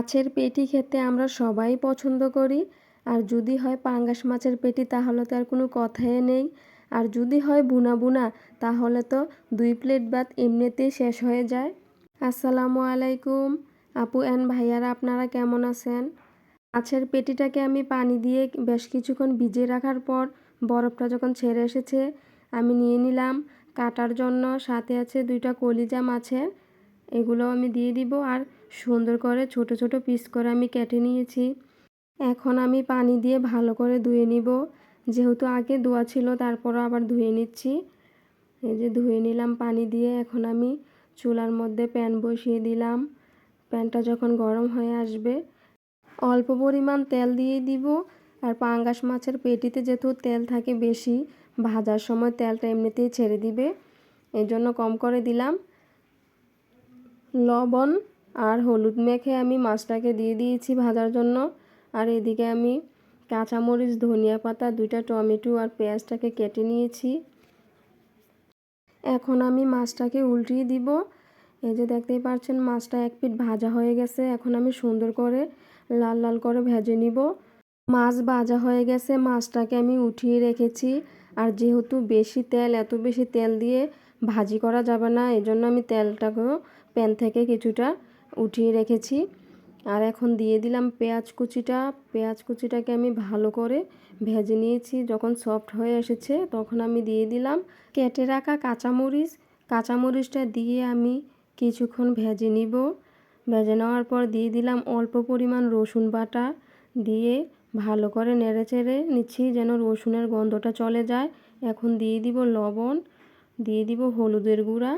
মাছের পেটি খেতে আমরা সবাই পছন্দ করি। আর যদি হয় পাঙ্গাস মাছের পেটি তাহলে তো আর কোনো কথাই নেই। আর যদি হয় বুনা বুনা তাহলে তো 2 প্লেট ভাত এমনিতেই শেষ হয়ে যায়। আসসালামু আলাইকুম আপু অ্যান্ড ভাইয়ারা, আপনারা কেমন আছেন? মাছের পেটিটাকে আমি পানি দিয়ে বেশ কিছুক্ষণ ভিজিয়ে রাখার পর বরফটা যখন ছেড়ে এসেছে আমি নিয়ে নিলাম কাটার জন্য। সাথে আছে 2টা কলিজা মাছের, এগুলো আমি দিয়ে দিব। আর সুন্দর করে ছোট ছোট পিস করে আমি কেটে নিয়েছি। এখন আমি পানি দিয়ে ভালো করে ধুয়ে নিব, যেহেতু আগে ধোয়া ছিল তারপরও আবার ধুয়ে নিচ্ছি। এই যে ধুয়ে নিলাম পানি দিয়ে। এখন আমি চুলার মধ্যে প্যান বসিয়ে দিলাম। প্যানটা যখন গরম হয়ে আসবে অল্প পরিমাণ তেল দিয়ে দিব। আর পাঙ্গাস মাছের পেটিতে যেহেতু তেল থাকে বেশি, ভাজার সময় তেলটা এমনিতেই ছেড়ে দিবে, এই জন্য কম করে দিলাম। লবণ আর হলুদ মেখে আমি মাছটাকে দিয়ে দিয়েছি ভাজার জন্য। আর এদিকে আমি কাঁচামরিচ, ধনিয়া পাতা, 2টা টমেটো আর পেঁয়াজটাকে কেটে নিয়েছি। এখন আমি মাছটাকে উল্টিয়ে দিব। এই যে দেখতেই পাচ্ছেন মাছটা এক পিঠ ভাজা হয়ে গেছে। এখন আমি সুন্দর করে লাল লাল করে ভেজে নিব। মাছ ভাজা হয়ে গেছে, মাছটাকে আমি উঠিয়ে রেখেছি। আর যেহেতু বেশি তেল, এত বেশি তেল দিয়ে ভাজি করা যাবে না, এজন্য আমি তেলটাকেও প্যান থেকে কিছুটা উঠিয়ে রেখেছি। আর এখন দিয়ে দিলাম পেঁয়াজ কুচিটা। পেঁয়াজ কুচিটাকে আমি ভালো করে ভেজে নিয়েছি। যখন সফট হয়ে এসেছে তখন আমি দিয়ে দিলাম কেটে রাখা কাঁচামরিচ। কাঁচামরিচটা দিয়ে আমি কিছুক্ষণ ভেজে নিব। ভেজে নেওয়ার পর দিয়ে দিলাম অল্প পরিমাণ রসুন বাটা, দিয়ে ভালো করে নেড়েচেড়ে নিচ্ছি যেন রসুনের গন্ধটা চলে যায়। এখন দিয়ে দিব লবণ, দিয়ে দিব হলুদের গুঁড়া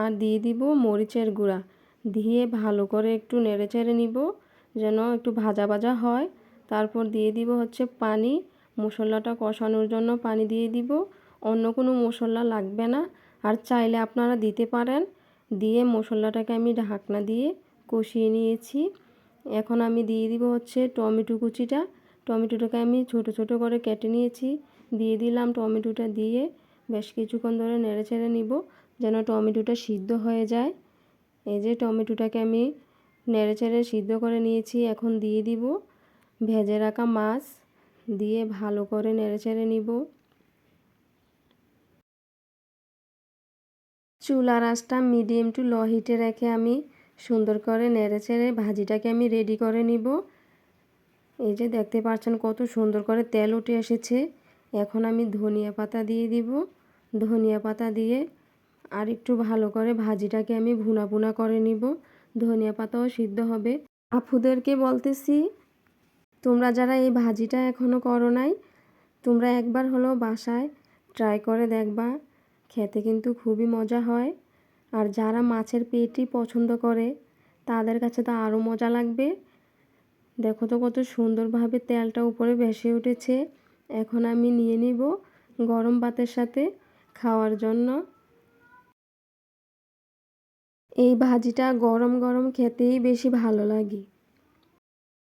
আর দিয়ে দিব মরিচের গুঁড়া, দিয়ে ভালো করে একটু নেড়েচেড়ে নিব যেন একটু ভাজা ভাজা হয়। তারপর দিয়ে দিব হচ্ছে পানি, মশলাটা কষানোর জন্য পানি দিয়ে দিব। অন্য কোনো মশলা লাগবে না, আর চাইলে আপনারা দিতে পারেন। দিয়ে মশলাটাকে আমি ঢাকনা দিয়ে কষিয়ে নিয়েছি। এখন আমি দিয়ে দিব হচ্ছে টমেটো কুচিটা। টমেটোটাকে আমি ছোট ছোট করে কেটে নিয়েছি, দিয়ে দিলাম। টমেটোটা দিয়ে বেশ কিছুক্ষণ ধরে নেড়েচেড়ে নিব যেন টমেটোটা সিদ্ধ হয়ে যায়। এই যে টমেটোটাকে আমি নেড়েচেড়ে সিদ্ধ করে নিয়েছি। এখন দিয়ে দিব ভেজে রাখা মাছ, দিয়ে ভালো করে নেড়েচেড়ে নিব। চুলার আঁচটা মিডিয়াম টু লো হিটে রেখে আমি সুন্দর করে নেড়েচেড়ে ভাজিটাকে আমি রেডি করে নিব। এই যে দেখতে পাচ্ছেন কত সুন্দর করে তেল উঠে এসেছে। এখন আমি ধনিয়া পাতা দিয়ে দিব। ধনিয়া পাতা দিয়ে আর একটু ভালো করে ভাজিটাকে আমি ভুনা ভুনা করে নিব। ধনিয়া পাতাও সিদ্ধ হবে। আপুদেরকে বলতেছি, তোমরা যারা এই ভাজিটা এখনও করো নাই, তোমরা একবার হলেও বাসায় ট্রাই করে দেখবা, খেতে কিন্তু খুবই মজা হয়। আর যারা মাছের পেটি পছন্দ করে তাদের কাছে তো আরও মজা লাগবে। দেখো তো কত সুন্দরভাবে তেলটা উপরে ভেসে উঠেছে। এখন আমি নিয়ে নিব গরম ভাতের সাথে খাওয়ার জন্য। এই ভাজিটা গরম গরম খেতেই বেশি ভালো লাগে।